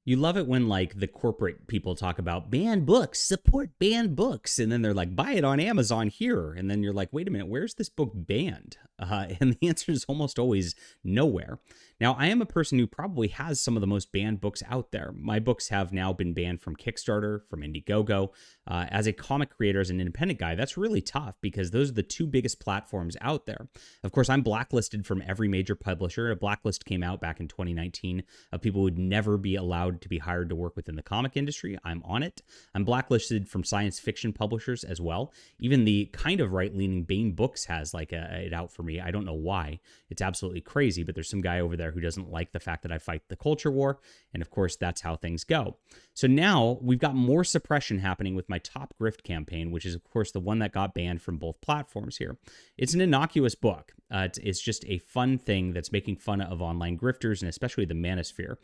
You love it when like the corporate people talk about banned books, support banned books, and then they're like, buy it on Amazon here, and then you're like, wait a minute, where's this book banned? And the answer is almost always nowhere. Now, I am a person who probably has some of the most banned books out there. My books have now been banned from Kickstarter, from IndieGoGo. As a comic creator, as an independent guy, that's really tough because those are the two biggest platforms out there. Of course, I'm blacklisted from every major publisher. A blacklist came out back in 2019 of people who would never be allowed to be hired to work within the comic industry. I'm on it. I'm blacklisted from science fiction publishers as well. Even the kind of right-leaning Bain Books has like it out for me. I don't know why. It's absolutely crazy, but there's some guy over there who doesn't like the fact that I fight the culture war. And of course, that's how things go. So now we've got more suppression happening with my Top Grift campaign, which is, of course, the one that got banned from both platforms here. It's an innocuous book. It's just a fun thing that's making fun of online grifters and especially the manosphere.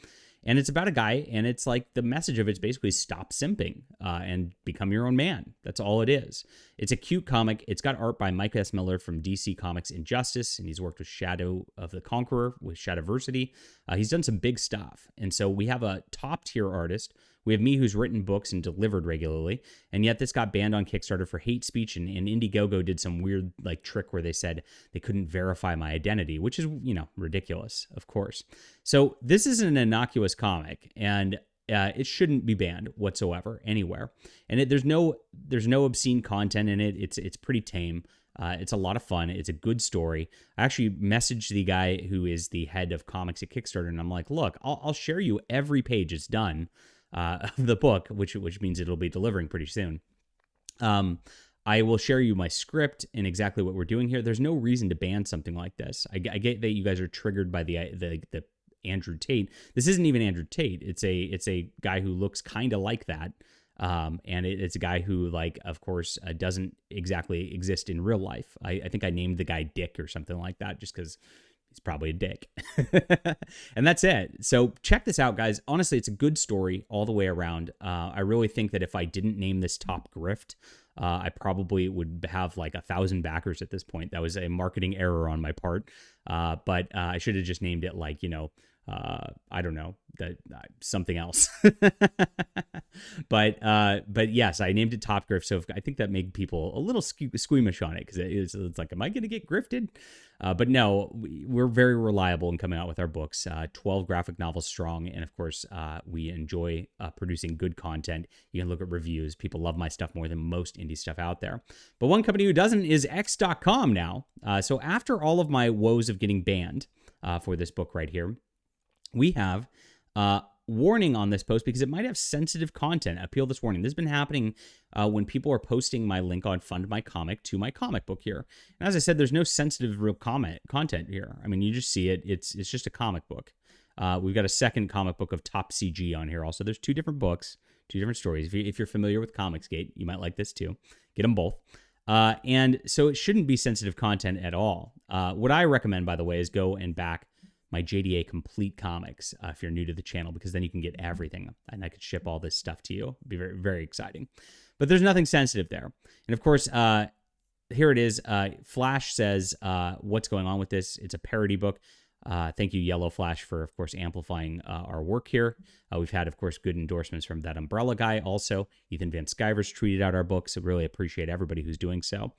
And it's about a guy, and it's like the message of it's basically stop simping and become your own man. That's all it is. It's a cute comic. It's got art by Mike S. Miller from DC Comics Injustice, and he's worked with Shadow of the Conqueror, with Shadowversity. He's done some big stuff. And so we have a top-tier artist. We have me who's written books and delivered regularly, and yet this got banned on Kickstarter for hate speech, and IndieGoGo did some weird like trick where they said they couldn't verify my identity, which is, ridiculous, of course. So this is an innocuous comic, and it shouldn't be banned whatsoever anywhere. And there's no obscene content in it. It's pretty tame. It's a lot of fun. It's a good story. I actually messaged the guy who is the head of comics at Kickstarter, and I'm like, look, I'll share you every page it's done of the book, which means it'll be delivering pretty soon. I will share you my script and exactly what we're doing here. There's no reason to ban something like this. I get that you guys are triggered by the Andrew Tate. This isn't even Andrew Tate. It's a guy who looks kind of like that. And it's a guy who, like, of course, doesn't exactly exist in real life. I think I named the guy Dick or something like that just because he's probably a dick. And that's it. So check this out, guys. Honestly, it's a good story all the way around. I really think that if I didn't name this Top Grift, I probably would have like 1,000 backers at this point. That was a marketing error on my part. But I should have just named it like, I don't know, something else. But yes, I named it Top Grift. So I think that made people a little squeamish on it because it's like, am I going to get grifted? But no, we're very reliable in coming out with our books, 12 graphic novels strong. And of course, we enjoy producing good content. You can look at reviews. People love my stuff more than most indie stuff out there. But one company who doesn't is X.com now. So after all of my woes of getting banned for this book right here, we have warning on this post because it might have sensitive content. Appeal this warning. This has been happening when people are posting my link on Fund My Comic to my comic book here. And as I said, there's no sensitive real content here. I mean, you just see it. It's just a comic book. We've got a second comic book of Top CG on here also. There's two different books, two different stories. If you're familiar with Comicsgate, you might like this too. Get them both. And so it shouldn't be sensitive content at all. What I recommend, by the way, is go and back my JDA Complete Comics if you're new to the channel, because then you can get everything and I could ship all this stuff to you. It'd be very, very exciting. But there's nothing sensitive there. And of course, here it is. Flash says, what's going on with this? It's a parody book. Thank you, Yellow Flash, for, of course, amplifying our work here. We've had, of course, good endorsements from that Umbrella guy also. Ethan Van Sciver's tweeted out our books. I really appreciate everybody who's doing so.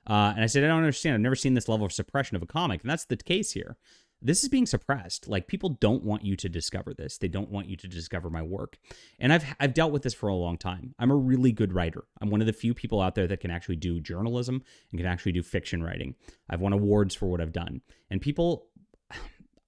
And I said, I don't understand. I've never seen this level of suppression of a comic. And that's the case here. This is being suppressed. Like, people don't want you to discover this. They don't want you to discover my work. And I've dealt with this for a long time. I'm a really good writer. I'm one of the few people out there that can actually do journalism and can actually do fiction writing. I've won awards for what I've done. And people,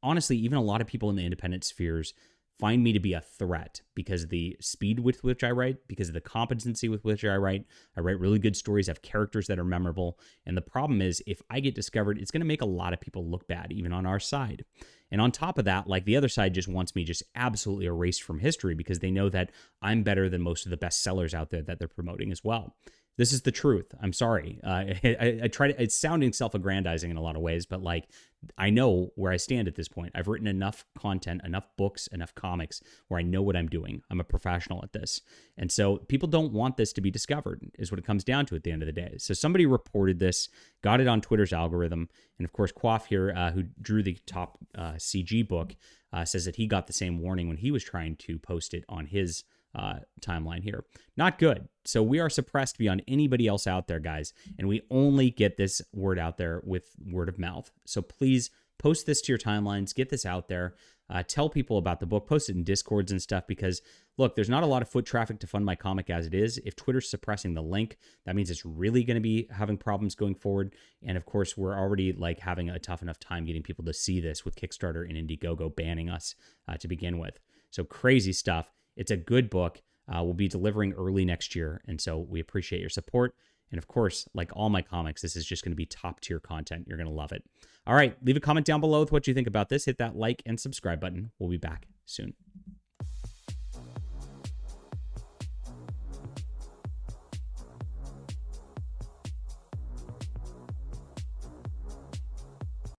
honestly, even a lot of people in the independent spheres find me to be a threat because of the speed with which I write, because of the competency with which I write. I write really good stories. I have characters that are memorable. And the problem is, if I get discovered, it's going to make a lot of people look bad, even on our side. And on top of that, like, the other side just wants me just absolutely erased from history because they know that I'm better than most of the best sellers out there that they're promoting as well. This is the truth. I'm sorry. I try to, it's sounding self-aggrandizing in a lot of ways, but like, I know where I stand at this point. I've written enough content, enough books, enough comics where I know what I'm doing. I'm a professional at this. And so people don't want this to be discovered, is what it comes down to at the end of the day. So somebody reported this, got it on Twitter's algorithm. And of course, Quaff here, who drew the top CG book, says that he got the same warning when he was trying to post it on his timeline here. Not good. So we are suppressed beyond anybody else out there, guys. And we only get this word out there with word of mouth. So please post this to your timelines, get this out there, tell people about the book, post it in Discords and stuff, because look, there's not a lot of foot traffic to fund my comic as it is. If Twitter's suppressing the link, that means it's really going to be having problems going forward. And of course, we're already like having a tough enough time getting people to see this with Kickstarter and IndieGoGo banning us to begin with. So crazy stuff. It's a good book. We'll be delivering early next year. And so we appreciate your support. And of course, like all my comics, this is just going to be top tier content. You're going to love it. All right. Leave a comment down below with what you think about this. Hit that like and subscribe button. We'll be back soon.